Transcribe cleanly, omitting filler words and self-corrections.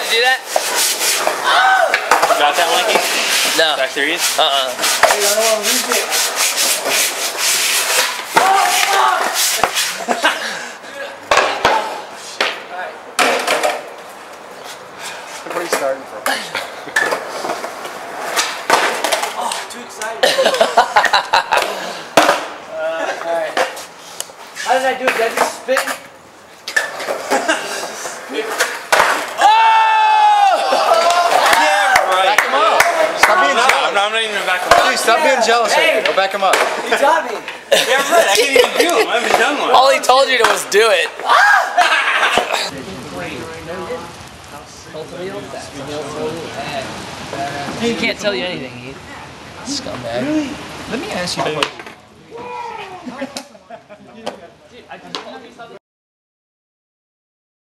to do that? Got that, Mikey? No. Back series? Hey, I don't want to lose it. Where are you starting from? Oh, too excited. Alright. How did I do it? Did I just spin? I'm not even back him up. Dude, stop being jealous right now. Go back him up. He taught me. Yeah, right. I can't even do them. I haven't done one. All he told you to was do it. He can't tell you anything, he scumbag. Really? Let me ask you a question.